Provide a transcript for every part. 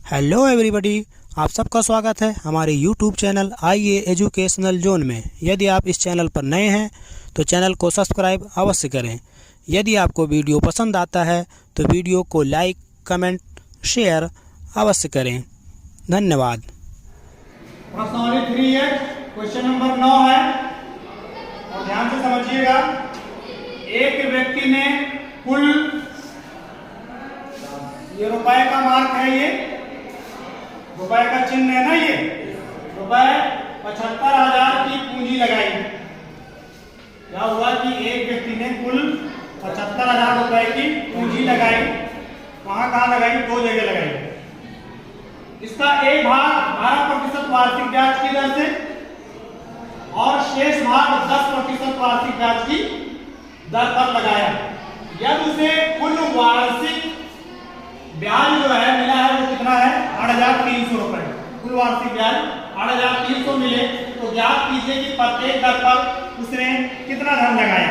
Hello everybody, आप सबका स्वागत है हमारे यूट्यूब चैनल आईए एजुकेशनल जोन में। यदि आप इस चैनल पर नए हैं तो चैनल को सब्सक्राइब अवश्य करें। यदि आपको वीडियो पसंद आता है तो वीडियो को लाइक, कमेंट, शेयर अवश्य करें। धन्यवाद। प्रश्नावली 3 है, क्वेश्चन नंबर 9 है और ध्यान से समझिएगा। एक व्यक्ति ने कुल, ये रुपए का मार्क है, ये रुपए का चिन्ह है ना, ये रुपए 75,000 की पूंजी लगाई। क्या हुआ कि एक व्यक्ति ने कुल 75,000 रुपए की पूंजी लगाई। कहाँ लगाई? 2 जगह लगाई। इसका एक भाग 12% वार्षिक ब्याज की दर से और शेष भाग 10% वार्षिक ब्याज की दर पर लगाया। यदि उसे कुल वार्षिक ब्याज जो है मिला है वो कितना है? 8,300 रुपए। कुल वार्षिक ब्याज 8,300 मिले तो ज्ञात कीजिए कि प्रत्येक दर पर उसने कितना धन लगाया।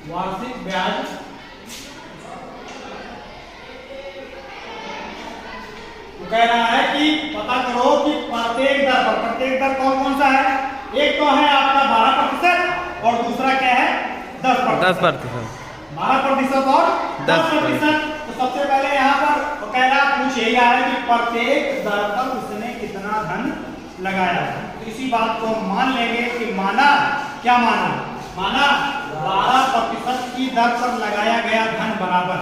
वार्षिक ब्याज तो कह रहा है कि पता करो कि प्रत्येक दर कौन कौन सा है। एक तो है आपका 12% और दूसरा क्या है? 10%। 12% और 10%। तो सबसे पहले यहाँ पर तो कह रहा पूछ यही आ है कि प्रत्येक दर पर उसने कितना धन लगाया। तो इसी बात को हम मान लेंगे कि माना 12% की दर पर लगाया गया धन बराबर।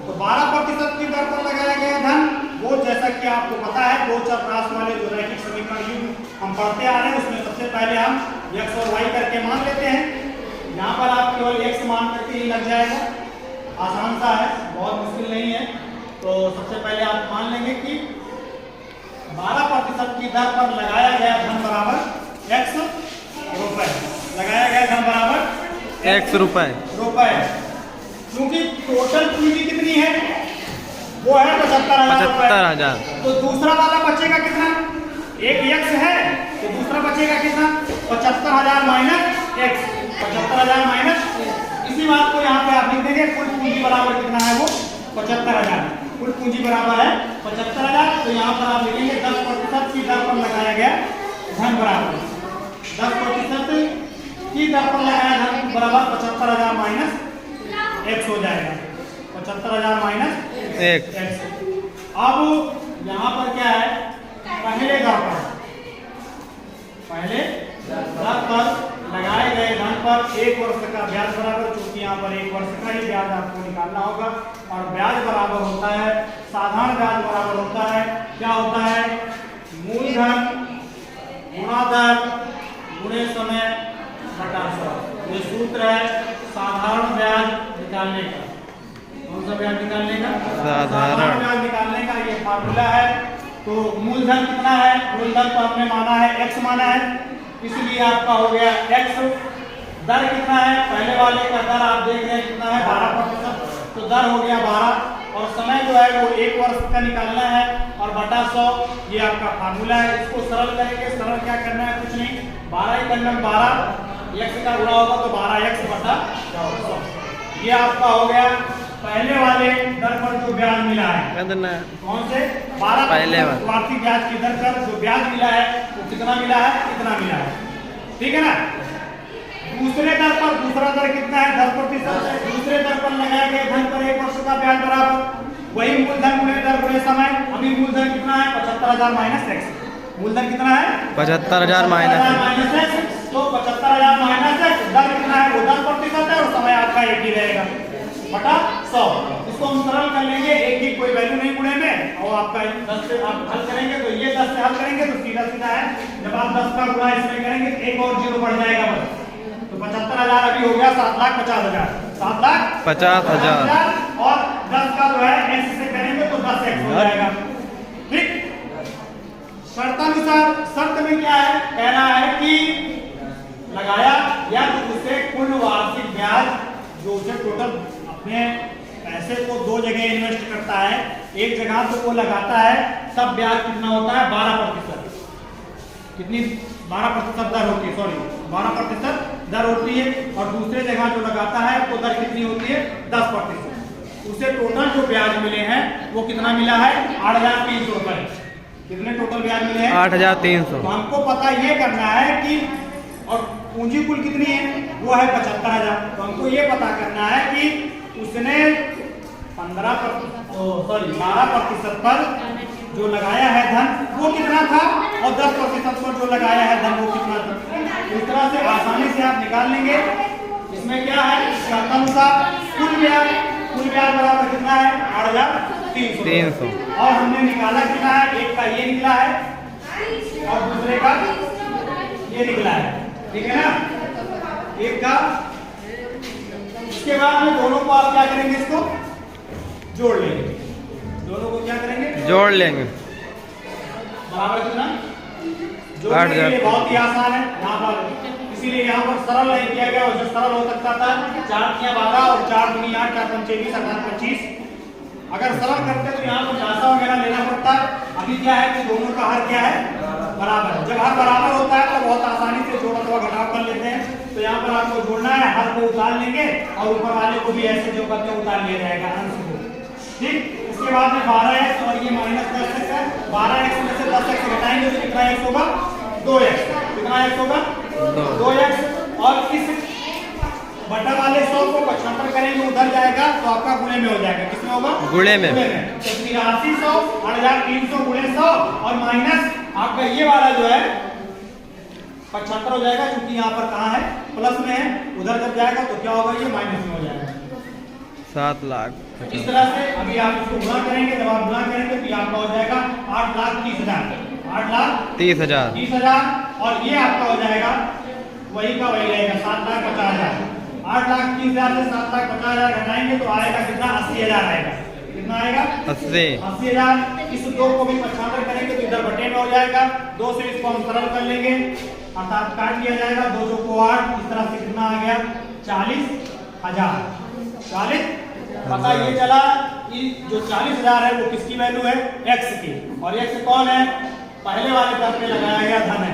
तो 12% की दर पर लगाया गया धन वो, जैसा कि आपको पता है, दो चरराशि वाले जो रैखिक समीकरण हम पढ़ते आ रहे हैं उसमें सबसे पहले हम x और y करके मान लेते हैं। यहाँ पर आप केवल x मान करके ही लग जाएगा, आसान सा है, बहुत मुश्किल नहीं है। तो सबसे पहले आप मान लेंगे कि 12% की दर पर लगाया गया धन बराबर x रुपए। लगाया गया धन बराबर x रुपए। क्योंकि टोटल पूंजी कितनी है? वो है 75,000। तो दूसरा वाला बचेगा कितना? एक x है तो दूसरा बचेगा कितना? 75,000 माइनस x। 75,000 माइनस, इसी बात को यहाँ पे आप लिख देंगे। कुल पूंजी बराबर कितना है? वो 75,000। कुल पूंजी बराबर है 75,000। तो यहाँ पर आप लिखेंगे 10% की दर पर लगाया गया धन बराबर 10% की दर पर लगाया धन बराबर 75,000 माइनस x हो जाएगा। 75,000 माइनस x। अब यहाँ पर क्या है? पहले दर पर लगाए गए धन पर 1 वर्ष का ब्याज बराबर, चूंकि यहाँ पर 1 वर्ष का ही ब्याज आपको निकालना होगा। और ब्याज बराबर होता है, साधारण ब्याज बराबर होता है, क्या होता है? मूलधन गुणा दर गुणे समय बटा 100। ये सूत्र है साधारण ब्याज निकालने का। कौन सा ब्याज निकालने का? साधारण ब्याज निकालने का ये फार्मूला है। तो मूलधन कितना है? मूलधन तो आपने माना है x माना है, इसलिए आपका हो गया x। दर कितना है? पहले वाले का दर आप देख रहे हैं कितना है? 12%। तो दर हो गया 12 और समय जो है वो 1 वर्ष का निकालना है और बटा 100 ये आपका फार्मूला है। इसको सरल करेंगे। सरल क्या करना है? कुछ नहीं, 12 ही करना। 12 x का गुणा होगा तो 12x बटा 100। ये आपका हो गया पहले वाले दर पर जो ब्याज मिला है। कौन से? 12% वार्षिक ब्याज की दर पर जो ब्याज मिला है वो कितना मिला है? इतना मिला है, ठीक है ना। दूसरे दर पर दूसरा दर कितना है? 10%। दूसरे दर पर लगाए गए धन पर 1 वर्ष का ब्याज बराबर वही मूलधन गुणे दर गुणे समय। अभी मूलधन कितना है? 75,000 माइनस x। मूलधन कितना है? 75,000 माइनस x। तो 75,000 माइनस x, दर कितना है? वो 10% है और समय आपका एक ही रहेगा बटा 100। इसको हम सरल कर लेंगे, एक की कोई वैल्यू नहीं गुणे में, और आपका 10 से आप हल करेंगे तो ये 10 से हल करेंगे तो सीधा सीधा है। जब आप 10 का गुणा इसमें करेंगे तो एक और 0 बढ़ जाएगा बस। तो 75,000 अभी हो गया 7,50,000। 7,50,000 और 10 का जो है x से करेंगे तो 10x हो जाएगा, ठीक। शर्तानुसार शर्त में क्या है? कह रहा है कि लगाया या तो उसे कुल वार्षिक ब्याज जो उसे टोटल अपने पैसे को 2 जगह इन्वेस्ट करता है, एक जगह तो वो लगाता है, तब ब्याज कितना होता है? 12%। कितनी? 12% दर होती है, 12% दर होती है। और दूसरे जगह जो लगाता है तो दर कितनी होती है? 10%। उसे टोटल जो ब्याज मिले हैं वो कितना मिला है? 8,300 रुपए। कितने टोटल ब्याज मिले हैं? 8,300। तो हमको पता ये करना है कि और पूंजी कुल कितनी है? वो है 75,000। तो हमको ये पता करना है कि उसने 12% पर जो लगाया है धन वो कितना था और 10% पर जो लगाया है धन वो कितना था। इस तरह से आसानी से आप निकाल लेंगे। इसमें क्या है? अनुसार कुल ब्याज बराबर कितना है? 8,300। और हमने निकाला कितना है? एक का ये निकला है और दूसरे का ये निकला है, ठीक है ना? एक का। इसके बाद में दोनों को आप क्या करेंगे? इसको जोड़ लेंगे। दोनों को क्या करेंगे? जोड़ लेंगे। बराबर कितना? जोड़ने के लिए बहुत ही आसान है यहाँ पर, इसीलिए यहाँ पर सरल नहीं किया गया। उसे सरल हो सकता था 4 तिया 12 और 4 दूनी 8, 4 पंचे 20, 8 25। अगर सरल करते तो यहाँ पर झांसा वगैरह लेना पड़ता। अभी क्या है कि दोनों का हर क्या है? बराबर। जब हर बराबर होता है तो बहुत आसानी से जोड़ अथवा घटाव कर लेते हैं। तो यहाँ पर आपको जोड़ना है, हर को उतार लेंगे और ऊपर वाले को भी ऐसे जो करते हैं उतार लिया जाएगा अंश को, ठीक। उसके बाद में 12x और ये -10x है। 12x में से 10x घटाएंगे तो कितना x होगा? 2x। कितना x होगा? 2x। और इस बटा वाले 100 को 75 करेंगे उधर जाएगा तो आपका गुणे में हो जाएगा। किसमें होगा? गुणे में। तो 8300 8,300 गुणे 100 और माइनस आपका ये वाला जो है 75 हो जाएगा, क्योंकि यहाँ पर कहाँ है? प्लस में है। उधर जब जाएगा तो क्या होगा? ये माइनस में हो जाएगा। 7 लाख। इस तरह से अभी आप इसको गुणा करेंगे। जब आप गुणा करेंगे तो ये आपका हो जाएगा 8,30,000। 8,30,000 और ये आपका हो जाएगा वही का वही रहेगा 7,50,000। 8,30,000 से 7,50,000 घटाएंगे तो आएगा कितना? 80,000 आएगा। कितना आएगा? 80,000। इस 2 को भी 75 करेंगे तो इधर बटे में हो जाएगा। 2 से इसको हम सरल कर लेंगे, अर्थात काट लिया जाएगा। 2 2 को 8। इस तरह से कितना आ गया? 40,000। 40। पता ये चला कि जो 40,000 है वो किसकी वैल्यू है? x की। और x कौन है? पहले वाले पद पे लगाया गया धन है,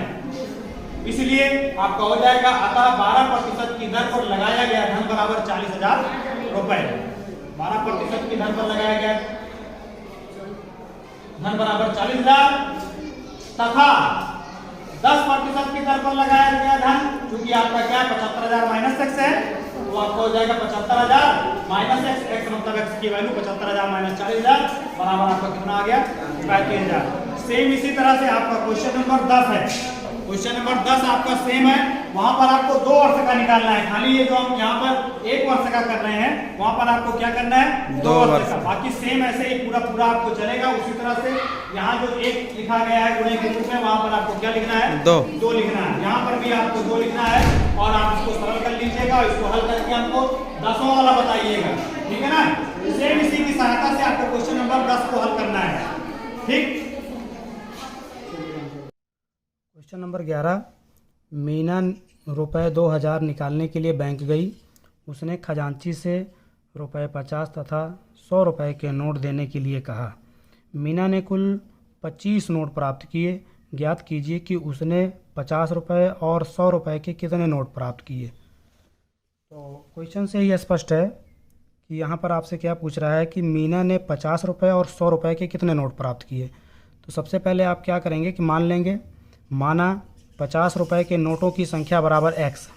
इसलिए आपका हो जाएगा। अतः 12% की दर पर लगाया गया धन बराबर 40,000 रुपए। 12% की दर पर लगाया गया धन बराबर 40,000 तथा 10% की दर पर लगाया गया धन, क्योंकि आपका क्या 75,000 माइनस x है तो आपका हो जाएगा 75,000 माइनस x मतलब x की वैल्यू 75,000 माइनस 40,000 बराबर आपका कितना आ गया? 35,000। सेम इसी तरह से आपका क्वेश्चन नंबर 10 है। क्वेश्चन नंबर 10 आपका सेम है। वहां पर आपको 2 वर्ष का निकालना है। खाली ये जो हम यहाँ पर 1 वर्ष का कर रहे हैं वहां पर आपको क्या करना है? 2 वर्ष का। बाकी सेम ऐसे ही पूरा आपको चलेगा। उसी तरह से यहाँ जो 1 लिखा गया है गुणे के रूप में, वहां पर आपको क्या लिखना है? 2 लिखना है। यहाँ पर भी आपको 2 लिखना है और आप इसको सरल कर लीजिएगा। इसको हल करके हमको 10वां वाला बताइएगा, ठीक है ना? सेम इसी की सहायता से आपको क्वेश्चन नंबर 10 को हल करना है, ठीक। Question number 11। मीना रुपये 2,000 निकालने के लिए बैंक गई। उसने खजांची से रुपये 50 तथा 100 रुपये के नोट देने के लिए कहा। मीना ने कुल 25 नोट प्राप्त किए। ज्ञात कीजिए कि उसने 50 रुपये और 100 रुपये के कितने नोट प्राप्त किए। तो क्वेश्चन से ही स्पष्ट है कि यहाँ पर आपसे क्या पूछ रहा है कि मीना ने 50 रुपये और 100 रुपये के कितने नोट प्राप्त किए। तो सबसे पहले आप क्या करेंगे कि मान लेंगे, माना 50 रुपये के नोटों की संख्या बराबर x।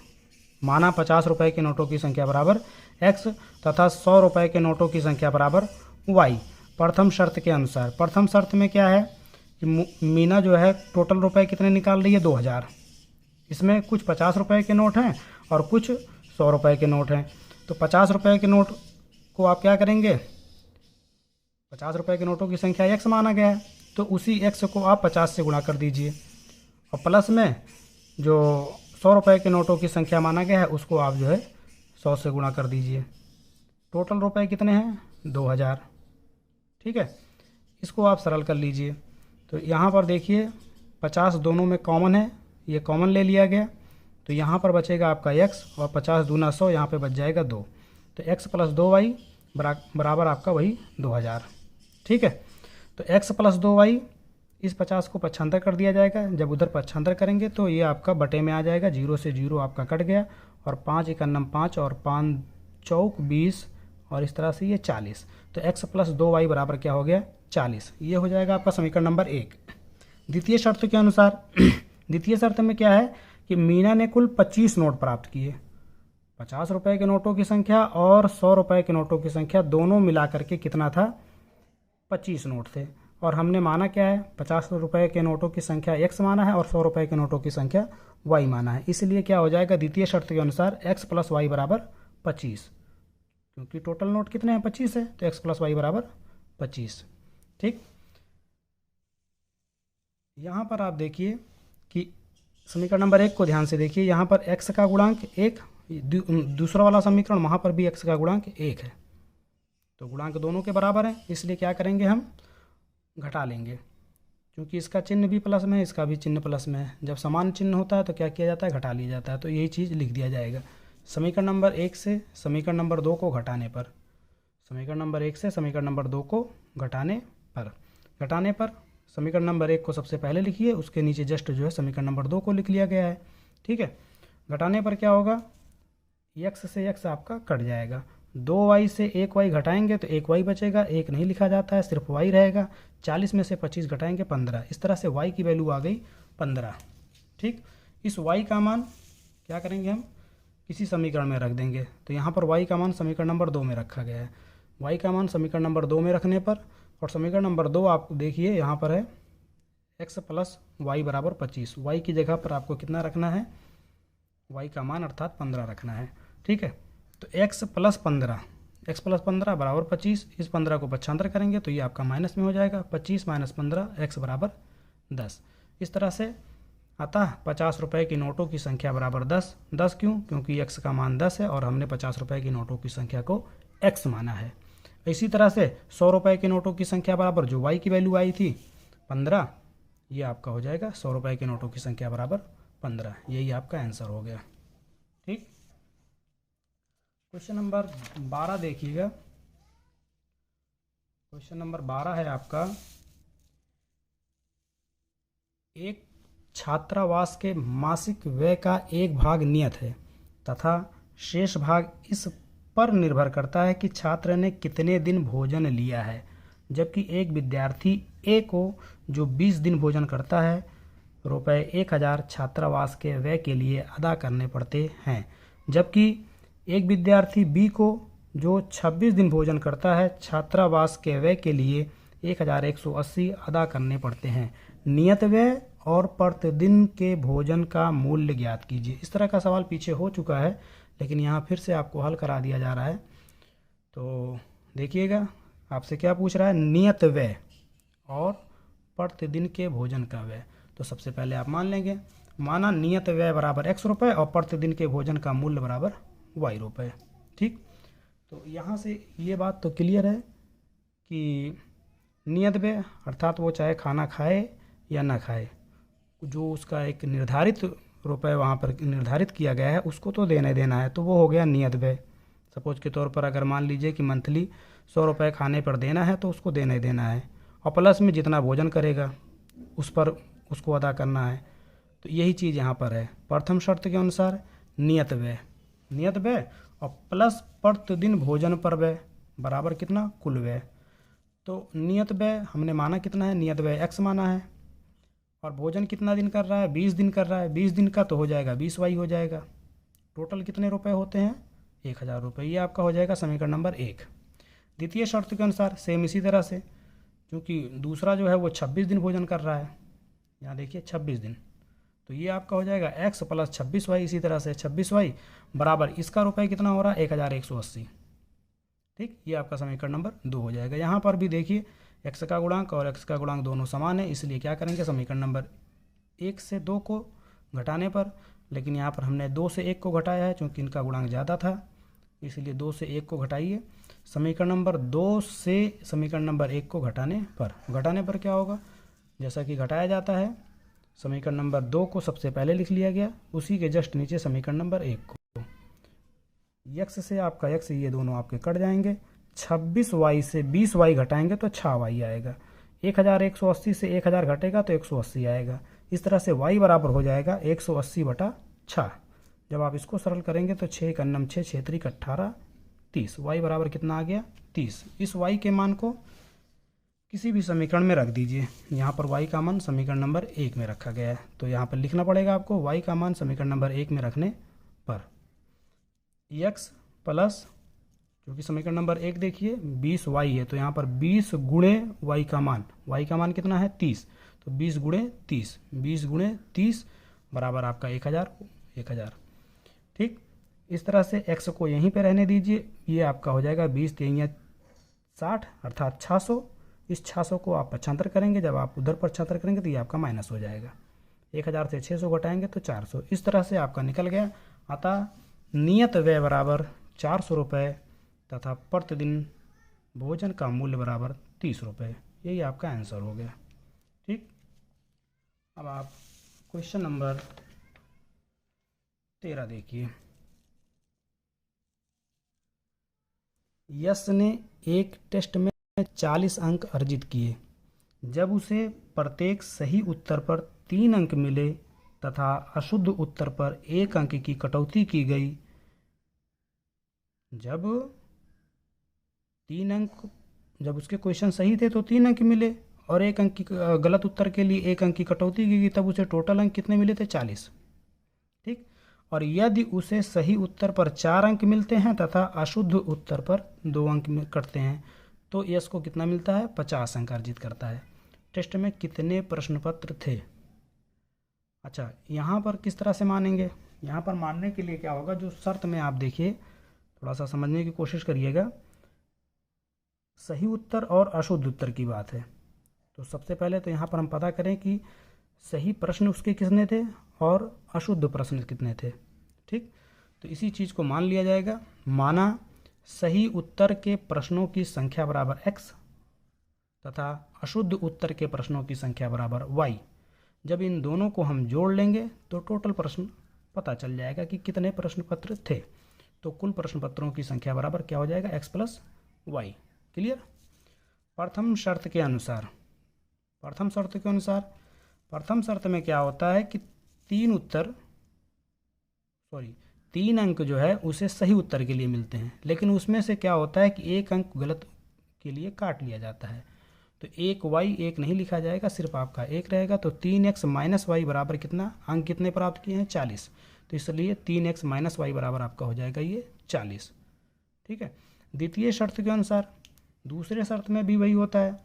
माना 50 रुपये के नोटों की संख्या बराबर x तथा 100 रुपये के नोटों की संख्या बराबर y। प्रथम शर्त के अनुसार, प्रथम शर्त में क्या है कि मीना जो है टोटल रुपए कितने निकाल रही है? 2,000। इसमें कुछ 50 रुपये के नोट हैं और कुछ 100 रुपये के नोट हैं। तो 50 रुपये के नोट को आप क्या करेंगे? 50 रुपये के नोटों की संख्या x माना गया है तो उसी x को आप 50 से गुणा कर दीजिए और प्लस में जो 100 रुपये के नोटों की संख्या माना गया है उसको आप जो है 100 से गुणा कर दीजिए। टोटल रुपए कितने हैं? 2,000, ठीक है। इसको आप सरल कर लीजिए। तो यहाँ पर देखिए 50 दोनों में कॉमन है, ये कॉमन ले लिया गया तो यहाँ पर बचेगा आपका x और 50 दूना 100, यहाँ पे बच जाएगा 2। तो x + 2y बराबर आपका वही 2,000, ठीक है। तो x + 2y, इस 50 को 75 कर दिया जाएगा। जब उधर 75 करेंगे तो ये आपका बटे में आ जाएगा, 0 से 0 आपका कट गया और 5 × 1 = 5 और 5 × 4 = 20 और इस तरह से ये 40। तो x प्लस 2y बराबर क्या हो गया 40। ये हो जाएगा आपका समीकरण नंबर 1। द्वितीय शर्त के अनुसार द्वितीय शर्त में क्या है कि मीना ने कुल 25 नोट प्राप्त किए। 50 रुपए के नोटों की संख्या और 100 रुपए के नोटों की संख्या दोनों मिलाकर के कितना था 25 नोट थे। और हमने माना क्या है 50 रुपए के नोटों की संख्या x माना है और 100 रुपए के नोटों की संख्या y माना है। इसलिए क्या हो जाएगा द्वितीय शर्त के अनुसार x प्लस वाई बराबर 25, क्योंकि टोटल नोट कितने हैं 25 है, तो x प्लस वाई बराबर 25। ठीक, यहाँ पर आप देखिए कि समीकरण नंबर 1 को ध्यान से देखिए। यहाँ पर x का गुणांक 1, दूसरा वाला समीकरण वहाँ पर भी x का गुणांक 1 है, तो गुणांक दोनों के बराबर है। इसलिए क्या करेंगे हम घटा लेंगे, क्योंकि इसका चिन्ह भी प्लस में है, इसका भी चिन्ह प्लस में है। जब समान चिन्ह होता है तो क्या किया जाता है घटा लिया जाता है। तो यही चीज़ लिख दिया जाएगा। समीकरण नंबर 1 से समीकरण नंबर 2 को घटाने पर, समीकरण नंबर 1 से समीकरण नंबर 2 को घटाने पर समीकरण नंबर 1 को सबसे पहले लिखिए, उसके नीचे जस्ट जो है समीकरण नंबर 2 को लिख लिया गया है। ठीक है, घटाने पर क्या होगा x से x आपका कट जाएगा। 2y से 1y घटाएंगे तो 1y बचेगा, 1 नहीं लिखा जाता है, सिर्फ y रहेगा। 40 में से 25 घटाएंगे 15। इस तरह से y की वैल्यू आ गई 15। ठीक, इस y का मान क्या करेंगे हम किसी समीकरण में रख देंगे। तो यहाँ पर y का मान समीकरण नंबर 2 में रखा गया है। y का मान समीकरण नंबर 2 में रखने पर, और समीकरण नंबर 2 आप देखिए यहाँ पर है x प्लस वाई बराबर 25। y की जगह पर आपको कितना रखना है y का मान अर्थात 15 रखना है। ठीक है, तो x प्लस 15 बराबर 25। इस 15 को पक्षांतर करेंगे तो ये आपका माइनस में हो जाएगा। 25 माइनस 15 x बराबर 10। इस तरह से अतः 50 रुपए की नोटों की संख्या बराबर 10। 10 क्यों? क्योंकि x का मान 10 है और हमने 50 रुपए की नोटों की संख्या को x माना है। इसी तरह से 100 रुपए की नोटों की संख्या बराबर जो y की वैल्यू आई थी 15, ये आपका हो जाएगा 100 रुपए की नोटों की संख्या बराबर 15। यही आपका आंसर हो गया। ठीक, क्वेश्चन नंबर 12 देखिएगा। क्वेश्चन नंबर 12 है आपका, एक छात्रावास के मासिक व्यय का एक भाग नियत है तथा शेष भाग इस पर निर्भर करता है कि छात्र ने कितने दिन भोजन लिया है। जबकि एक विद्यार्थी ए को जो 20 दिन भोजन करता है रुपये 1000 छात्रावास के व्यय के लिए अदा करने पड़ते हैं। जबकि एक विद्यार्थी बी को जो 26 दिन भोजन करता है छात्रावास के व्यय के लिए 1180 अदा करने पड़ते हैं। नियत व्यय और प्रतिदिन के भोजन का मूल्य ज्ञात कीजिए। इस तरह का सवाल पीछे हो चुका है, लेकिन यहाँ फिर से आपको हल करा दिया जा रहा है। तो देखिएगा आपसे क्या पूछ रहा है, नियत व्यय और प्रतिदिन के भोजन का व्यय। तो सबसे पहले आप मान लेंगे, माना नियत व्यय बराबर x रुपये और प्रतिदिन के भोजन का मूल्य बराबर y रुपये। ठीक, तो यहाँ से ये बात तो क्लियर है कि नियत व्यय अर्थात वो चाहे खाना खाए या ना खाए, जो उसका एक निर्धारित रुपये वहाँ पर निर्धारित किया गया है उसको तो देना ही देना है, तो वो हो गया नियत व्यय। सपोज के तौर पर अगर मान लीजिए कि मंथली 100 रुपये खाने पर देना है तो उसको देना ही देना है, और प्लस में जितना भोजन करेगा उस पर उसको अदा करना है। तो यही चीज़ यहाँ पर है। प्रथम शर्त के अनुसार नियत व्यय और प्लस प्रतिदिन भोजन पर व्यय बराबर कितना कुल व्यय। तो नियत व्यय हमने माना कितना है, नियत व्यय x माना है, और भोजन कितना दिन कर रहा है 20 दिन कर रहा है। 20 दिन का तो हो जाएगा 20y हो जाएगा। टोटल कितने रुपए होते हैं 1000 रुपये। ये आपका हो जाएगा समीकरण नंबर 1। द्वितीय शर्त के अनुसार सेम इसी तरह से, क्योंकि दूसरा जो है वो 26 दिन भोजन कर रहा है, यहाँ देखिए 26 दिन, तो ये आपका हो जाएगा x प्लस 26y। इसी तरह से 26y बराबर इसका रुपये कितना हो रहा है 1180। ठीक, ये आपका समीकरण नंबर 2 हो जाएगा। यहाँ पर भी देखिए x का गुणांक और x का गुणांक दोनों समान है, इसलिए क्या करेंगे समीकरण नंबर 1 से 2 को घटाने पर, लेकिन यहाँ पर हमने 2 से 1 को घटाया है क्योंकि इनका गुणांक ज़्यादा था, इसलिए 2 से 1 को घटाइए। समीकरण नंबर 2 से समीकरण नंबर 1 को घटाने पर क्या होगा, जैसा कि घटाया जाता है समीकरण नंबर 2 को सबसे पहले लिख लिया गया, उसी के जस्ट नीचे समीकरण नंबर 1 को। x से आपका x, ये दोनों आपके कट जाएंगे। 26y से 20y घटाएंगे तो 6y आएगा। 1180 से 1000 घटेगा तो 180 आएगा। इस तरह से y बराबर हो जाएगा 180/6। जब आप इसको सरल करेंगे तो 6 × 9 = 6, 6 × 3 = 18, 30। y बराबर कितना आ गया 30। इस y के मान को किसी भी समीकरण में रख दीजिए। यहाँ पर y का मान समीकरण नंबर 1 में रखा गया है, तो यहाँ पर लिखना पड़ेगा आपको y का मान समीकरण नंबर 1 में रखने पर x प्लस, क्योंकि समीकरण नंबर 1 देखिए 20y है, तो यहाँ पर 20 गुणे y का मान कितना है 30, तो 20 गुणे 30 बराबर आपका 1000। ठीक, इस तरह से x को यहीं पे रहने दीजिए। ये आपका हो जाएगा 20 3 60 अर्थात 600। इस 600 को आप पक्षांतर करेंगे, जब आप उधर पक्षांतर करेंगे तो ये आपका माइनस हो जाएगा। 1000 से 600 घटाएंगे तो 400। इस तरह से आपका निकल गया। अतः नियत व्यय बराबर 400 रुपये तथा प्रतिदिन भोजन का मूल्य बराबर 30 रुपये। यही आपका आंसर हो गया। ठीक, अब आप क्वेश्चन नंबर 13 देखिए। यश ने एक टेस्ट में 40 अंक अर्जित किए। जब उसे प्रत्येक सही उत्तर पर 3 अंक मिले तथा अशुद्ध उत्तर पर 1 अंक की कटौती की गई। जब उसके क्वेश्चन सही थे तो 3 अंक मिले और 1 अंक की गलत उत्तर के लिए 1 अंक की कटौती की गई, तब उसे टोटल अंक कितने मिले थे 40। ठीक, और यदि उसे सही उत्तर पर 4 अंक मिलते हैं तथा अशुद्ध उत्तर पर 2 अंक कटते हैं तो यश को कितना मिलता है 50 अंक अर्जित करता है। टेस्ट में कितने प्रश्न पत्र थे। अच्छा, यहाँ पर किस तरह से मानेंगे। यहाँ पर मानने के लिए क्या होगा, जो शर्त में आप देखिए थोड़ा सा समझने की कोशिश करिएगा। सही उत्तर और अशुद्ध उत्तर की बात है, तो सबसे पहले तो यहाँ पर हम पता करें कि सही प्रश्न उसके कितने थे और अशुद्ध प्रश्न कितने थे। ठीक, तो इसी चीज़ को मान लिया जाएगा। माना सही उत्तर के प्रश्नों की संख्या बराबर x तथा अशुद्ध उत्तर के प्रश्नों की संख्या बराबर y। जब इन दोनों को हम जोड़ लेंगे तो टोटल प्रश्न पता चल जाएगा कि कितने प्रश्न पत्र थे। तो कुल प्रश्न पत्रों की संख्या बराबर क्या हो जाएगा x प्लस वाई। क्लियर। प्रथम शर्त के अनुसार प्रथम शर्त में क्या होता है कि 3 अंक जो है उसे सही उत्तर के लिए मिलते हैं, लेकिन उसमें से क्या होता है कि 1 अंक गलत के लिए काट लिया जाता है। तो 1 नहीं लिखा जाएगा, सिर्फ आपका 1 रहेगा। तो 3x माइनस वाई बराबर कितना, अंक कितने प्राप्त किए हैं 40, तो इसलिए 3x माइनस वाई बराबर आपका हो जाएगा ये 40। ठीक है। द्वितीय शर्त के अनुसार दूसरे शर्त में भी वही होता है,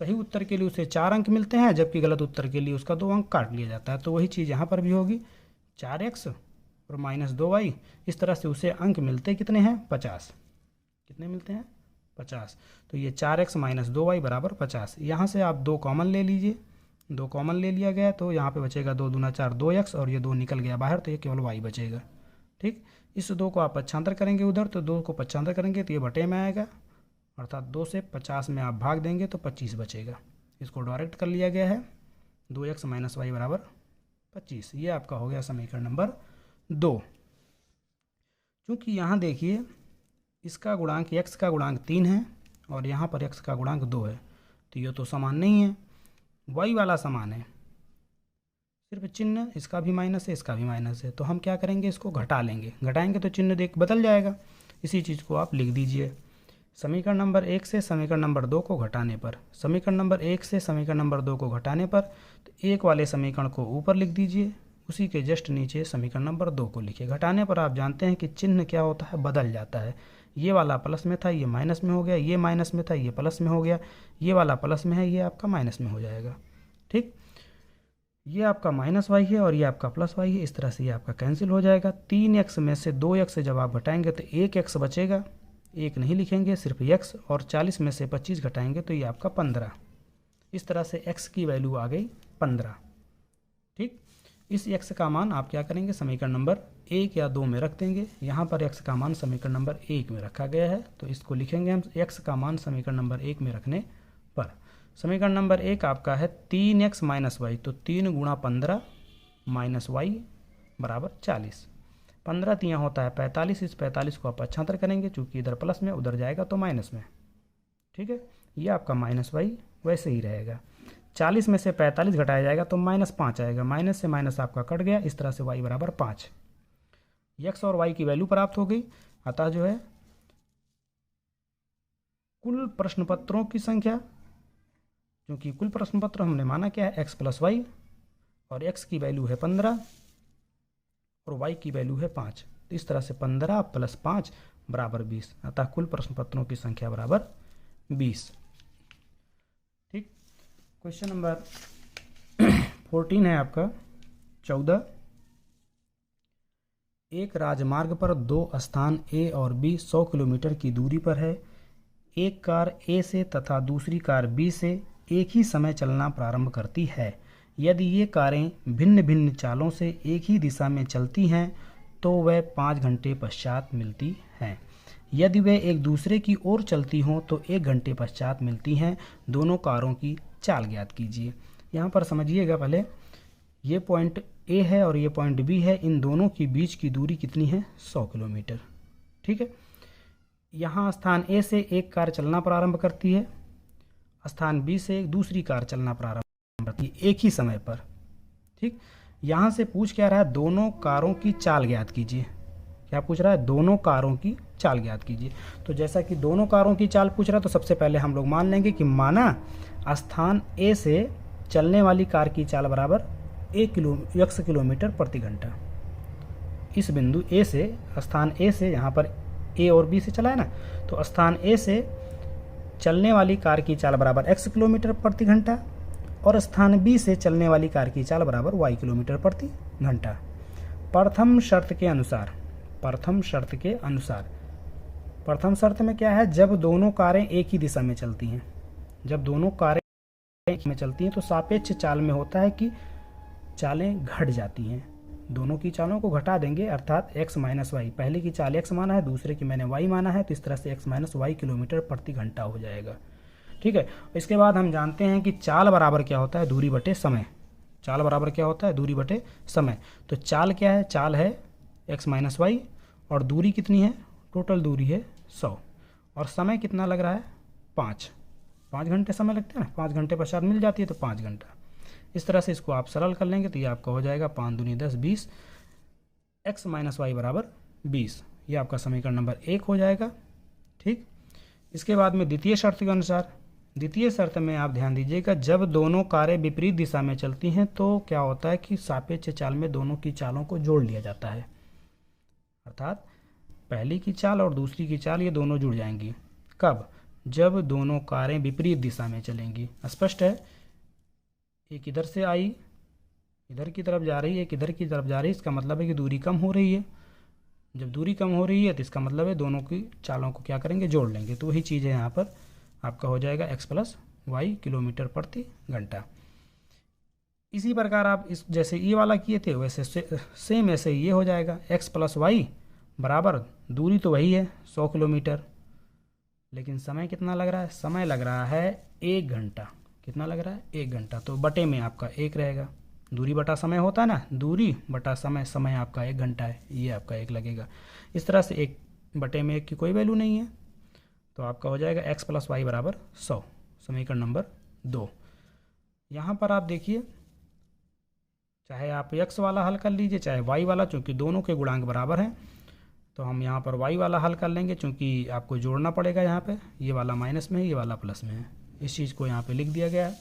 सही उत्तर के लिए उसे 4 अंक मिलते हैं जबकि गलत उत्तर के लिए उसका 2 अंक काट लिया जाता है। तो वही चीज़ यहाँ पर भी होगी, 4x और माइनस 2y। इस तरह से उसे अंक मिलते कितने हैं 50। कितने मिलते हैं 50। तो ये 4x माइनस 2y बराबर 50। यहाँ से आप 2 कॉमन ले लीजिए, 2 कॉमन ले लिया गया तो यहाँ पे बचेगा 2 दूना 4 2x और ये 2 निकल गया बाहर, तो ये केवल y बचेगा। ठीक, इस 2 को आप पक्षांतर करेंगे उधर, तो 2 को पक्षांतर करेंगे तो ये बटे में आएगा, अर्थात 2 से 50 में आप भाग देंगे तो 25 बचेगा। इसको डायरेक्ट कर लिया गया है, 2x माइनस वाई बराबर 25। ये आपका हो गया समीकरण नंबर 2। क्योंकि यहाँ देखिए इसका गुणांक x का गुणांक 3 है और यहाँ पर x का गुणांक 2 है, तो ये तो समान नहीं है, y वाला समान है, सिर्फ चिन्ह इसका भी माइनस है इसका भी माइनस है। तो हम क्या करेंगे, इसको घटा लेंगे, घटाएंगे तो चिन्ह देख बदल जाएगा। इसी चीज़ को आप लिख दीजिए, समीकरण नंबर 1 से समीकरण नंबर 2 को घटाने पर, समीकरण नंबर 1 से समीकरण नंबर 2 को घटाने पर तो 1 वाले समीकरण को ऊपर लिख दीजिए, उसी के जस्ट नीचे समीकरण नंबर 2 को लिखिए। घटाने पर आप जानते हैं कि चिन्ह क्या होता है, बदल जाता है। ये वाला प्लस में था ये माइनस में हो गया, ये माइनस में था ये प्लस में हो गया, ये वाला प्लस में है ये आपका माइनस में हो जाएगा। ठीक, ये आपका माइनस वाई है और ये आपका प्लस वाई है, इस तरह से ये आपका कैंसिल हो जाएगा। 3x में से 2x जब आप घटाएंगे तो 1x बचेगा, 1 नहीं लिखेंगे सिर्फ x, और 40 में से 25 घटाएंगे तो ये आपका 15। इस तरह से x की वैल्यू आ गई 15। ठीक, इस x का मान आप क्या करेंगे, समीकरण नंबर 1 या 2 में रख देंगे। यहाँ पर x का मान समीकरण नंबर 1 में रखा गया है, तो इसको लिखेंगे हम x का मान समीकरण नंबर 1 में रखने पर। समीकरण नंबर 1 आपका है 3x माइनस वाई, तो 3 गुणा 15 माइनस वाई बराबर 40। 15 तियाँ होता है 45, इस 45 को आप पक्षांतर करेंगे, चूँकि इधर प्लस में उधर जाएगा तो माइनस में। ठीक है, ये आपका माइनस वाई वैसे ही रहेगा। 40 में से 45 घटाया जाएगा तो -5 आएगा, माइनस से माइनस आपका कट गया, इस तरह से y बराबर 5। x और y की वैल्यू प्राप्त हो गई, अतः जो है कुल प्रश्न पत्रों की संख्या, क्योंकि कुल प्रश्न पत्र हमने माना क्या है, x प्लस वाई, और x की वैल्यू है 15 और y की वैल्यू है 5। तो इस तरह से 15 प्लस 5 बराबर 20, अतः कुल प्रश्न पत्रों की संख्या बराबर 20। ठीक, क्वेश्चन नंबर 14 है आपका 14। एक राजमार्ग पर दो स्थान A और B 100 किलोमीटर की दूरी पर है। एक कार A से तथा दूसरी कार B से एक ही समय चलना प्रारंभ करती है। यदि ये कारें भिन्न भिन्न चालों से एक ही दिशा में चलती हैं तो वह 5 घंटे पश्चात मिलती हैं। यदि वे एक दूसरे की ओर चलती हों तो 1 घंटे पश्चात मिलती हैं। दोनों कारों की चाल ज्ञात कीजिए। यहाँ पर समझिएगा, पहले ये पॉइंट A है और ये पॉइंट B है, इन दोनों के बीच की दूरी कितनी है, 100 किलोमीटर। ठीक है, यहाँ स्थान A से एक कार चलना प्रारंभ करती है, स्थान B से दूसरी कार चलना प्रारंभ करती है एक ही समय पर। ठीक, यहाँ से पूछ क्या रहा है, दोनों कारों की चाल ज्ञात कीजिए। क्या पूछ रहा है, दोनों कारों की चाल ज्ञात कीजिए। तो जैसा कि दोनों कारों की चाल पूछ रहा है तो सबसे पहले हम लोग मान लेंगे कि माना स्थान A से चलने वाली कार की चाल बराबर 1 किलोमीटर प्रति घंटा। इस बिंदु A से, स्थान A से, यहाँ पर A और B से चला है ना, तो स्थान A से चलने वाली कार की चाल बराबर x किलोमीटर प्रति घंटा और स्थान B से चलने वाली कार की चाल बराबर y किलोमीटर प्रति घंटा। प्रथम शर्त के अनुसार, प्रथम शर्त में क्या है, जब दोनों कारें एक ही दिशा में चलती हैं, जब दोनों कारें एक में चलती हैं तो सापेक्ष चाल में होता है कि चालें घट जाती हैं। दोनों की चालों को घटा देंगे, अर्थात x माइनस वाई, पहले की चाल x माना है, दूसरे की मैंने y माना है, तो इस तरह से x माइनस वाई किलोमीटर प्रति घंटा हो जाएगा। ठीक है, इसके बाद हम जानते हैं कि चाल बराबर क्या होता है, दूरी बटे समय। चाल बराबर क्या होता है, दूरी बटे समय। तो चाल क्या है, चाल है x माइनस वाई और दूरी कितनी है, टोटल दूरी है 100 और समय कितना लग रहा है, 5 घंटे समय लगते हैं ना, 5 घंटे पश्चात मिल जाती है तो 5 घंटा। इस तरह से इसको आप सरल कर लेंगे तो ये आपका हो जाएगा 5 दूनी 10 20, x माइनस वाई बराबर 20। ये आपका समीकरण नंबर 1 हो जाएगा। ठीक, इसके बाद में द्वितीय शर्त के अनुसार, द्वितीय शर्त में आप ध्यान दीजिएगा, जब दोनों कारें विपरीत दिशा में चलती हैं तो क्या होता है कि सापेक्ष चाल में दोनों की चालों को जोड़ लिया जाता है, अर्थात पहली की चाल और दूसरी की चाल ये दोनों जुड़ जाएंगी। कब, जब दोनों कारें विपरीत दिशा में चलेंगी। स्पष्ट है, एक इधर से आई, इधर की तरफ जा रही है, एक इधर की तरफ जा रही है, इसका मतलब है कि दूरी कम हो रही है। जब दूरी कम हो रही है तो इसका मतलब है दोनों की चालों को क्या करेंगे, जोड़ लेंगे। तो वही चीज़ है यहाँ पर आपका हो जाएगा x प्लस वाई किलोमीटर प्रति घंटा। इसी प्रकार आप इस जैसे ये वाला किए थे वैसे सेम ऐसे ये हो जाएगा, x प्लस वाई बराबर, दूरी तो वही है 100 किलोमीटर, लेकिन समय कितना लग रहा है, समय लग रहा है 1 घंटा। कितना लग रहा है, 1 घंटा। तो बटे में आपका 1 रहेगा, दूरी बटा समय होता है ना, दूरी बटा समय, समय आपका 1 घंटा है, ये आपका 1 लगेगा। इस तरह से 1 बटे में 1 की कोई वैल्यू नहीं है, तो आपका हो जाएगा x प्लस वाई बराबर 100, समीकरण नंबर 2। यहाँ पर आप देखिए, चाहे आप x वाला हल कर लीजिए चाहे y वाला, चूँकि दोनों के गुणांक बराबर हैं तो हम यहाँ पर y वाला हल कर लेंगे, चूँकि आपको जोड़ना पड़ेगा। यहाँ पे ये वाला माइनस में है, ये वाला प्लस में है, इस चीज़ को यहाँ पे लिख दिया गया है।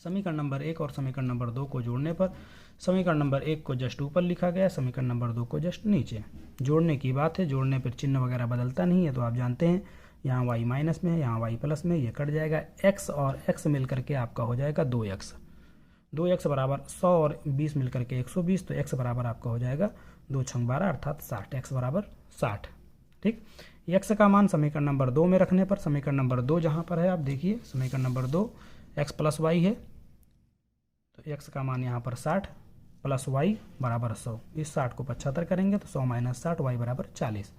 समीकरण नंबर 1 और समीकरण नंबर 2 को जोड़ने पर समीकरण नंबर 1 को जस्ट ऊपर लिखा गया है, समीकरण नंबर 2 को जस्ट नीचे। जोड़ने की बात है, जोड़ने पर चिन्ह वगैरह बदलता नहीं है, तो आप जानते हैं यहाँ y माइनस में है, यहाँ y प्लस में, ये कट जाएगा, x और x मिल करके आपका हो जाएगा 2x बराबर 100 और 20 मिल करके 120, तो x बराबर आपका हो जाएगा 2 छंग 12 अर्थात 60, x बराबर 60। ठीक, x का मान समीकरण नंबर 2 में रखने पर, समीकरण नंबर 2 जहाँ पर है आप देखिए, समीकरण नंबर 2 x प्लस वाई है, तो x का मान यहाँ पर 60 प्लस y बराबर 100। इस 60 को 75 करेंगे तो 100 माइनस 60, y बराबर 40।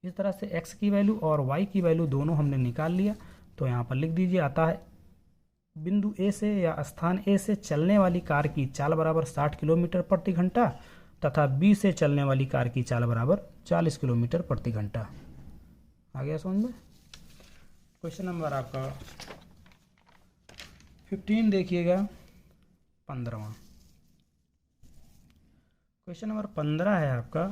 इस तरह से x की वैल्यू और y की वैल्यू दोनों हमने निकाल लिया, तो यहाँ पर लिख दीजिए, आता है बिंदु A से या स्थान A से चलने वाली कार की चाल बराबर 60 किलोमीटर प्रति घंटा तथा B से चलने वाली कार की चाल बराबर 40 किलोमीटर प्रति घंटा। आ गया समझ में। क्वेश्चन नंबर आपका 15 देखिएगा, 15वां क्वेश्चन नंबर 15 है आपका,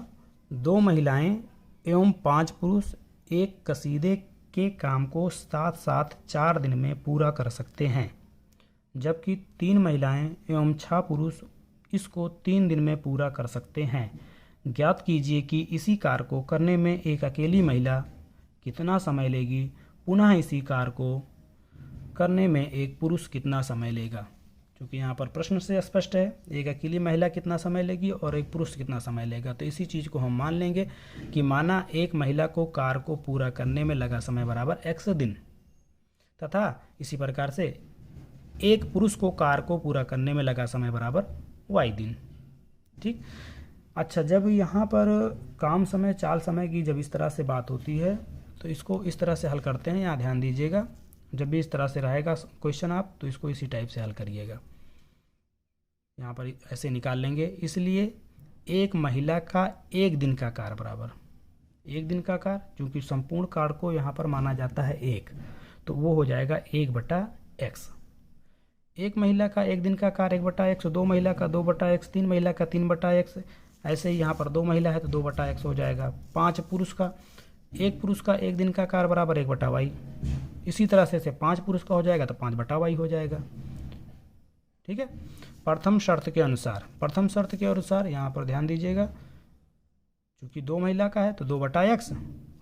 2 महिलाएं एवं 5 पुरुष एक कसीदे के काम को साथ साथ 4 दिन में पूरा कर सकते हैं, जबकि 3 महिलाएं एवं 6 पुरुष इसको 3 दिन में पूरा कर सकते हैं। ज्ञात कीजिए कि इसी कार्य को करने में एक अकेली महिला कितना समय लेगी, पुनः इसी कार्य को करने में एक पुरुष कितना समय लेगा। क्योंकि यहाँ पर प्रश्न से स्पष्ट है, एक अकेली महिला कितना समय लेगी और एक पुरुष कितना समय लेगा, तो इसी चीज़ को हम मान लेंगे कि माना एक महिला को कार्य को पूरा करने में लगा समय बराबर x दिन, तथा इसी प्रकार से एक पुरुष को कार्य को पूरा करने में लगा समय बराबर y दिन। ठीक। अच्छा, जब यहाँ पर काम समय चाल समय की जब इस तरह से बात होती है तो इसको इस तरह से हल करते हैं। यहाँ ध्यान दीजिएगा, जब भी इस तरह से रहेगा क्वेश्चन आप तो इसको इसी टाइप से हल करिएगा। यहाँ पर ऐसे निकाल लेंगे। इसलिए एक महिला का 1 दिन का कार्य बराबर 1 दिन का कार्य, क्योंकि संपूर्ण कार्य को यहाँ पर माना जाता है 1, तो वो हो जाएगा 1/x। एक महिला का 1 दिन का कार्य 1/x, 2 महिला का 2/x, 3 महिला का 3/x, ऐसे ही यहाँ पर 2 महिला है तो 2/x हो जाएगा। 5 पुरुष का, एक पुरुष का 1 दिन का कार्य बराबर 1/y। इसी तरह से 5 पुरुष का हो जाएगा तो 5/y हो जाएगा। ठीक है। प्रथम शर्त के अनुसार यहाँ पर ध्यान दीजिएगा, क्योंकि 2 महिला का है तो 2/x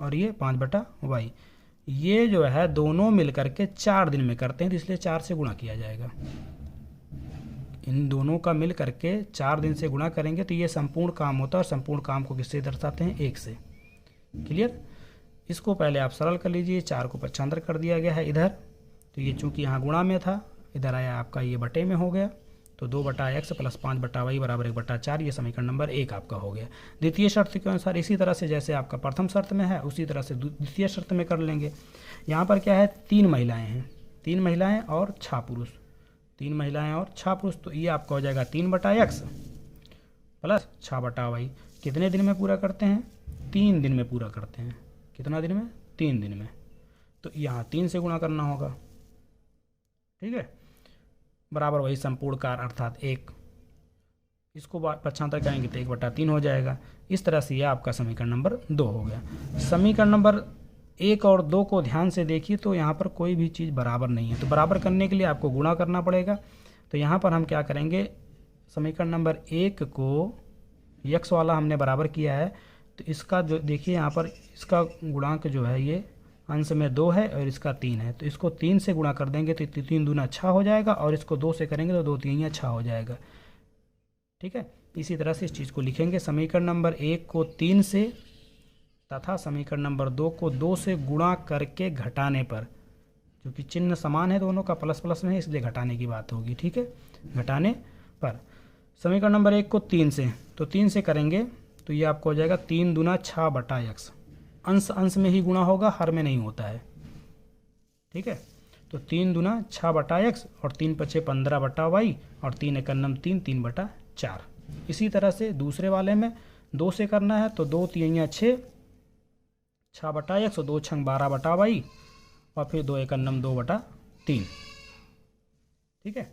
और ये 5/y, ये जो है दोनों मिलकर के 4 दिन में करते हैं, तो इसलिए 4 से गुणा किया जाएगा। इन दोनों का मिल करके 4 दिन से गुणा करेंगे तो ये संपूर्ण काम होता है, और संपूर्ण काम को किससे दर्शाते हैं? 1 से। क्लियर। इसको पहले आप सरल कर लीजिए। 4 को पक्षांतर कर दिया गया है इधर, तो ये चूंकि यहाँ गुणा में था, इधर आया आपका ये बटे में हो गया, तो 2/x प्लस 5/y बराबर 1/4, ये समीकरण नंबर 1 आपका हो गया। द्वितीय शर्त के अनुसार इसी तरह से जैसे आपका प्रथम शर्त में है उसी तरह से द्वितीय शर्त में कर लेंगे। यहाँ पर क्या है? 3 महिलाएं हैं, 3 महिलाएं और 6 पुरुष, 3 महिलाएं और 6 पुरुष, तो ये आपका हो जाएगा 3/x प्लस 6/y। कितने दिन में पूरा करते हैं? 3 दिन में पूरा करते हैं। कितना दिन में? 3 दिन में। तो यहाँ 3 से गुणा करना होगा। ठीक है। बराबर वही संपूर्ण कार्य अर्थात 1, इसको पक्षांतर करेंगे तो 1/3 हो जाएगा। इस तरह से यह आपका समीकरण नंबर 2 हो गया। समीकरण नंबर 1 और 2 को ध्यान से देखिए तो यहाँ पर कोई भी चीज़ बराबर नहीं है, तो बराबर करने के लिए आपको गुणा करना पड़ेगा। तो यहाँ पर हम क्या करेंगे, समीकरण नंबर 1 को x वाला हमने बराबर किया है, तो इसका जो देखिए यहाँ पर इसका गुणांक जो है ये अंश में 2 है और इसका 3 है, तो इसको 3 से गुणा कर देंगे तो 3 दूना 6 हो जाएगा, और इसको 2 से करेंगे तो 2 3 6 हो जाएगा। ठीक है। इसी तरह से इस चीज़ को लिखेंगे। समीकरण नंबर 1 को 3 से तथा समीकरण नंबर 2 को 2 से गुणा करके घटाने पर, क्योंकि चिन्ह समान है दोनों का, प्लस प्लस में है, इसलिए घटाने की बात होगी। ठीक है। घटाने पर समीकरण नंबर 1 को 3 से, तो 3 से करेंगे तो ये आपको हो जाएगा 3 दूना 6/x। अंश अंश में ही गुणा होगा, हर में नहीं होता है। ठीक है। तो 3 दूना 6/x और 3 पचे 15/y और 3 एकन्नम 3, 3/4। इसी तरह से दूसरे वाले में 2 से करना है तो 2 3 6, 6/x और 2 6 12/y और फिर 2 एकन्नम 2/3। ठीक है।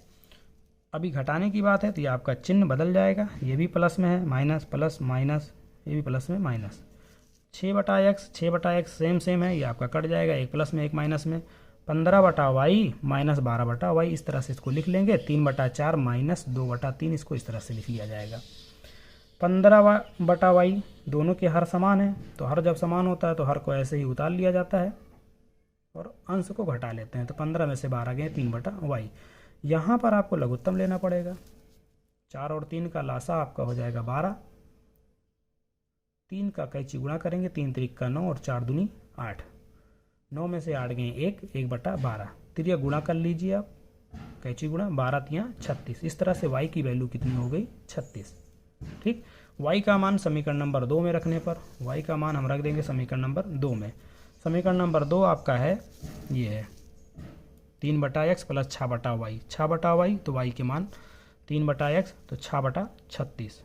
अभी घटाने की बात है तो ये आपका चिन्ह बदल जाएगा, ये भी प्लस में है, माइनस प्लस माइनस, ये भी प्लस में माइनस। 6/x सेम है, ये आपका कट जाएगा, एक प्लस में एक माइनस में। 15/y माइनस 12/y, इस तरह से इसको लिख लेंगे। 3/4 माइनस 2/3, इसको इस तरह से लिख लिया जाएगा। 15/y दोनों के हर समान है, तो हर जब समान होता है तो हर को ऐसे ही उतार लिया जाता है और अंश को घटा लेते हैं, तो 15 में से 12 गए 3/y। यहाँ पर आपको लघुत्तम लेना पड़ेगा। 4 और 3 का लासा आपका हो जाएगा 12, 3 का कैंची गुणा करेंगे, 3 त्रिक का 9 और 4 दूनी 8, 9 में से 8 गए 1, 1/12। त्रिया गुणा कर लीजिए आप, कैंची गुणा, 12 तियाँ 36। इस तरह से y की वैल्यू कितनी हो गई? 36। ठीक। y का मान समीकरण नंबर 2 में रखने पर, y का मान हम रख देंगे समीकरण नंबर 2 में। समीकरण नंबर 2 आपका है, ये है 3/x प्लस 6/y, 6/y तो y के मान 3/x तो 6/36,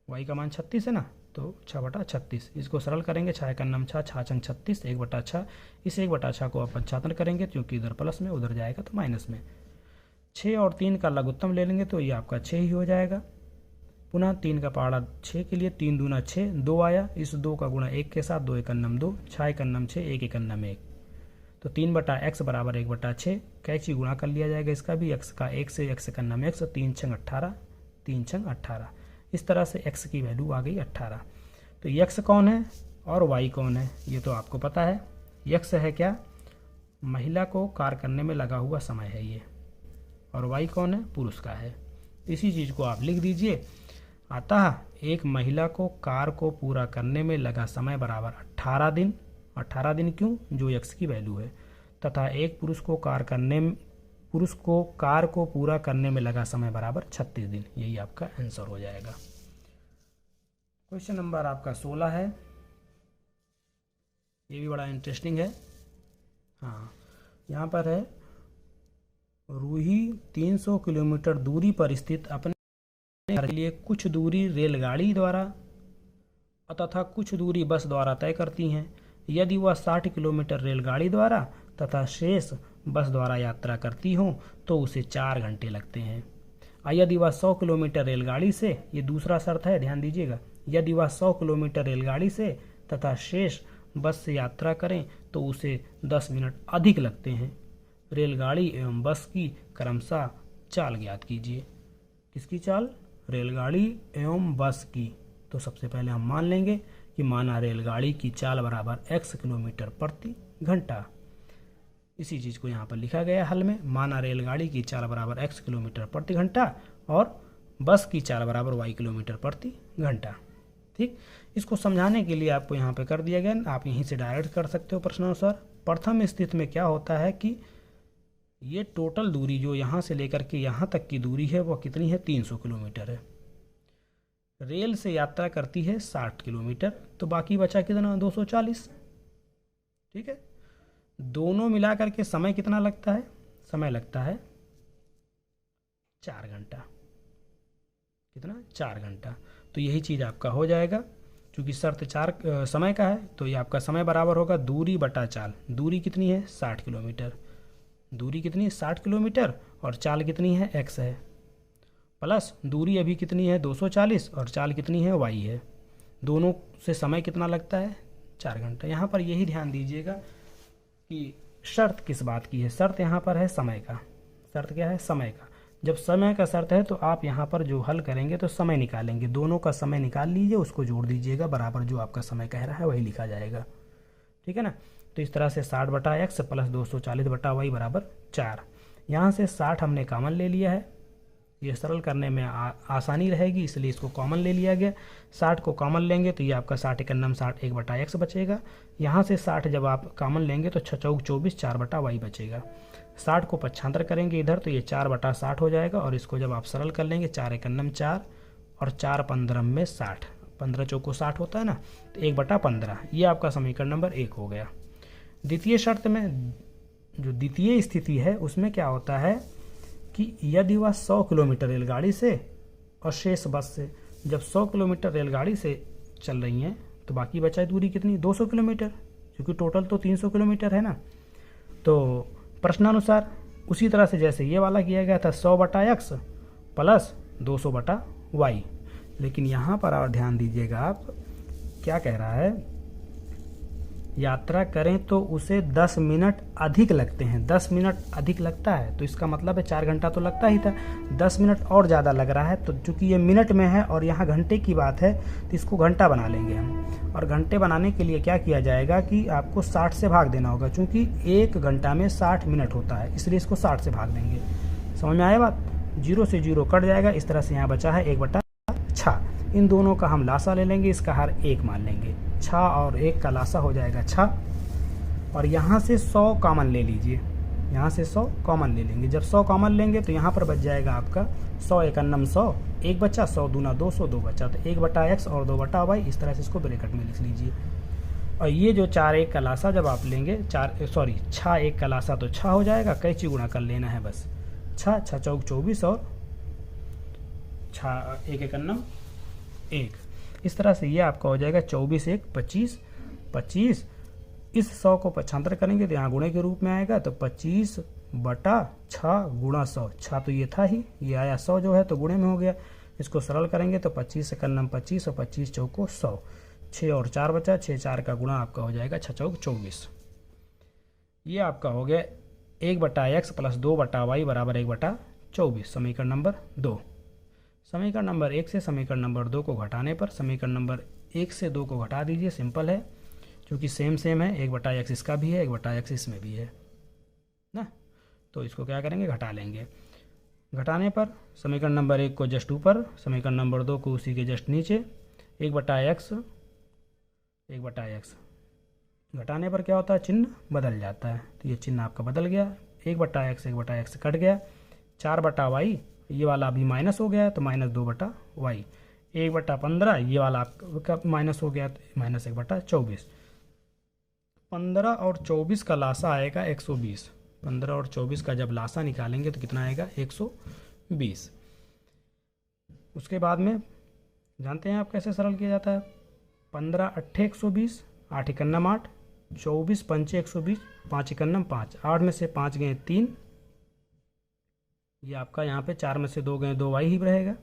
y का मान 36 है ना, तो 6/36। इसको सरल करेंगे, 6 एकन्नम 6, 6 छंग 36, 1/6। इस 1/6 को आप पंचातर करेंगे, क्योंकि इधर प्लस में उधर जाएगा तो माइनस में। 6 और 3 का लघुत्तम ले लेंगे तो ये आपका 6 ही हो जाएगा। पुनः 3 का पहाड़ा 6 के लिए 3 दूना 6, 2 आया, इस 2 का गुणा 1 के साथ, 2 एकन्नम 2, 6 एकन्नम 6, 1 एकन्नम 1। तो 3/x बराबर 1/6, कैची गुणा कर लिया जाएगा इसका भी, x का 1 से x का नम x, 3 छंग 18, 3 छंग 18। इस तरह से x की वैल्यू आ गई 18। तो x कौन है और y कौन है ये तो आपको पता है। x है क्या, महिला को कार्य करने में लगा हुआ समय है ये, और y कौन है, पुरुष का है। इसी चीज़ को आप लिख दीजिए, अतः एक महिला को कार्य को पूरा करने में लगा समय बराबर 18 दिन। 18 दिन क्यों, जो x की वैल्यू है, तथा एक पुरुष को कार्य को पूरा करने में लगा समय बराबर 36 दिन। यही आपका आंसर हो जाएगा। क्वेश्चन नंबर आपका 16 है, ये भी बड़ा इंटरेस्टिंग है। हाँ, यहाँ पर है, रूही 300 किलोमीटर दूरी पर स्थित अपने घर के लिए कुछ दूरी रेलगाड़ी द्वारा तथा कुछ दूरी बस द्वारा तय करती हैं। यदि वह 60 किलोमीटर रेलगाड़ी द्वारा तथा शेष बस द्वारा यात्रा करती हो तो उसे 4 घंटे लगते हैं। और यदि वह 100 किलोमीटर रेलगाड़ी से, ये दूसरा शर्त है, ध्यान दीजिएगा, यदि वह 100 किलोमीटर रेलगाड़ी से तथा शेष बस से यात्रा करें तो उसे 10 मिनट अधिक लगते हैं। रेलगाड़ी एवं बस की क्रमशः चाल ज्ञात कीजिए। किसकी चाल, रेलगाड़ी एवं बस की। तो सबसे पहले हम मान लेंगे कि माना रेलगाड़ी की चाल बराबर x किलोमीटर प्रति घंटा। इसी चीज़ को यहाँ पर लिखा गया हल में, माना रेलगाड़ी की चाल बराबर x किलोमीटर प्रति घंटा और बस की चाल बराबर y किलोमीटर प्रति घंटा। ठीक, इसको समझाने के लिए आपको यहाँ पे कर दिया गया, आप यहीं से डायरेक्ट कर सकते हो प्रश्नानुसार। प्रथम स्थिति में क्या होता है कि ये टोटल दूरी जो यहाँ से लेकर के यहाँ तक की दूरी है वह कितनी है, 300 किलोमीटर है। रेल से यात्रा करती है 60 किलोमीटर, तो बाकी बचा कितना, 240। ठीक है, दोनों मिला करके समय कितना लगता है, समय लगता है 4 घंटा। कितना, 4 घंटा। तो यही चीज़ आपका हो जाएगा, क्योंकि शर्त 4 समय का है, तो ये आपका समय बराबर होगा दूरी बटा चाल। दूरी कितनी है, 60 किलोमीटर। दूरी कितनी है, 60 किलोमीटर, और चाल कितनी है, x है, प्लस दूरी अभी कितनी है, 240, और चाल कितनी है, y है। दोनों से समय कितना लगता है, 4 घंटा। यहाँ पर यही ध्यान दीजिएगा कि शर्त किस बात की है, शर्त यहाँ पर है समय का। शर्त क्या है, समय का। जब समय का शर्त है तो आप यहाँ पर जो हल करेंगे तो समय निकालेंगे, दोनों का समय निकाल लीजिए, उसको जोड़ दीजिएगा, बराबर जो आपका समय कह रहा है वही लिखा जाएगा। ठीक है ना। तो इस तरह से 60/x प्लस 240/y बराबर 4। यहाँ से 60 हमने कॉमन ले लिया है, ये सरल करने में आसानी रहेगी, इसलिए इसको कॉमन ले लिया गया। 60 को कॉमन लेंगे तो ये आपका 60 का नम 60 1/x बचेगा। यहाँ से 60 जब आप कॉमन लेंगे तो 6 चौक 24 4/y बचेगा। 60 को पक्षांतर करेंगे इधर तो ये 4/60 हो जाएगा, और इसको जब आप सरल कर लेंगे 4 1 नम 4 और 4 15 में 60, 15 चौको 60 होता है ना, तो 1/15। ये आपका समीकरण नंबर 1 हो गया। द्वितीय शर्त में जो द्वितीय स्थिति है उसमें क्या होता है कि यदि वह 100 किलोमीटर रेलगाड़ी से और शेष बस से, जब 100 किलोमीटर रेलगाड़ी से चल रही हैं तो बाकी बचा दूरी कितनी, 200 किलोमीटर, क्योंकि टोटल तो 300 किलोमीटर है ना। तो प्रश्नानुसार उसी तरह से जैसे ये वाला किया गया था 100/x प्लस 200/y, लेकिन यहाँ पर और ध्यान दीजिएगा आप, क्या कह रहा है, यात्रा करें तो उसे 10 मिनट अधिक लगते हैं। 10 मिनट अधिक लगता है तो इसका मतलब है 4 घंटा तो लगता ही था, 10 मिनट और ज़्यादा लग रहा है। तो चूंकि ये मिनट में है और यहाँ घंटे की बात है तो इसको घंटा बना लेंगे हम। और घंटे बनाने के लिए क्या किया जाएगा कि आपको 60 से भाग देना होगा, चूँकि 1 घंटा में 60 मिनट होता है, इसलिए इसको 60 से भाग देंगे। समझ में आया बात, 0 से 0 कट जाएगा। इस तरह से यहाँ बचा है 1/6। इन दोनों का हम लासा ले लेंगे, इसका हर 1 मान लेंगे, 6 और 1 का लासा हो जाएगा 6। और यहाँ से 100 कॉमन ले लीजिए, यहाँ से 100 कॉमन ले लेंगे। जब 100 कॉमन लेंगे तो यहाँ पर बच जाएगा आपका 100 1 नम 100, 1 बचा, 100 दूना 200, 2 बचा, तो 1/x और 2/y। इस तरह से इसको ब्रैकेट में लिख लीजिए। और ये जो 4 1 का लासा जब आप लेंगे, 6 1 का लासा तो 6 हो जाएगा, कैची गुणा कर लेना है बस, 6 चौक 24 और 6 1 1 नम 1। इस तरह से ये आपका हो जाएगा 24 1 25 25। इस 100 को पक्षांतर करेंगे तो यहाँ गुणे के रूप में आएगा, तो 25/6 गुणा 100। 6 तो ये था ही, ये आया 100 जो है तो गुणे में हो गया। इसको सरल करेंगे तो 25 1 नम 25 और 25 चौको 100, 6 और 4 बचा, 6 4 का गुणा आपका हो जाएगा 6 चौक 24। ये आपका हो गया 1/x प्लस 2/y बराबर 1/24, समीकरण नंबर 2। समीकरण नंबर 1 से समीकरण नंबर 2 को घटाने पर समीकरण नंबर 1 से 2 को घटा दीजिए, सिंपल है, क्योंकि सेम है, 1/x इसका भी है, 1/x इसमें भी है ना। तो इसको क्या करेंगे, घटा लेंगे। घटाने पर समीकरण नंबर 1 को जस्ट ऊपर, समीकरण नंबर 2 को उसी के जस्ट नीचे, 1/x घटाने पर क्या होता है, चिन्ह बदल जाता है। तो ये चिन्ह आपका बदल गया, 1/x कट गया, 4/y ये वाला अभी माइनस हो गया है तो -2/y, 1/15 ये वाला आपका माइनस हो गया तो -1/24। 15 और 24 का लासा आएगा 120। 15 और 24 का जब लासा निकालेंगे तो कितना आएगा, 120। उसके बाद में जानते हैं आप कैसे सरल किया जाता है, 15 8 120, 8 1 8, 24 5 120, 5 1 5, 8 में से 5 गए 3, ये आपका यहाँ पे 4 में से 2 गए 2y ही रहेगा,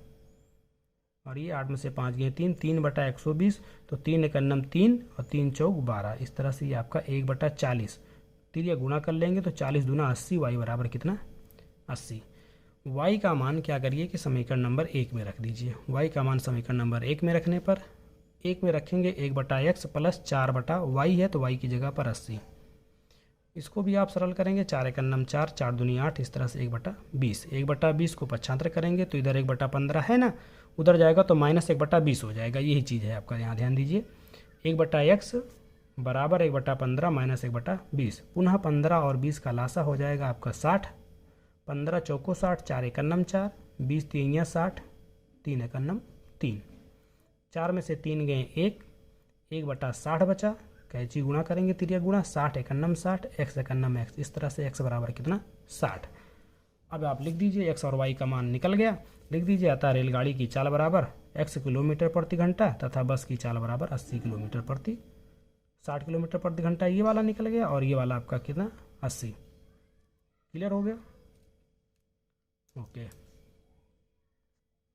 और ये 8 में से 5 गए 3, 3/120, तो 3 1 3 और 3 चौक 12। इस तरह से ये आपका 1/40, तिरिया गुणा कर लेंगे तो 40 दूना 80, y बराबर कितना, 80। y का मान क्या करिए कि समीकरण नंबर 1 में रख दीजिए। y का मान समीकरण नंबर 1 में रखने पर 1 में रखेंगे 1/x प्लस 4/y है, तो y की जगह पर 80। इसको भी आप सरल करेंगे, 4 1 4, 4 दूनी 8, इस तरह से 1/20। 1/20 को पक्षांतर करेंगे तो इधर 1/15 है ना, उधर जाएगा तो -1/20 हो जाएगा, यही चीज़ है आपका, यहाँ ध्यान दीजिए। 1/x बराबर 1/15 -1/20, पुनः 15 और 20 का लासा हो जाएगा आपका 60, 15 चौको 60, 4 1 4, 20 3 60, 3 1 3, 4 में से 3 गए 1, 1/60 बचा, कैंची गुणा करेंगे, तिरिया गुणा, 60 1 60, x 1 x, इस तरह से x बराबर कितना, 60। अब आप लिख दीजिए x और y का मान निकल गया, लिख दीजिए अतः रेलगाड़ी की चाल बराबर x किलोमीटर प्रति घंटा तथा बस की चाल बराबर 60 किलोमीटर प्रति घंटा, ये वाला निकल गया, और ये वाला आपका कितना, 80। क्लियर हो गया, ओके।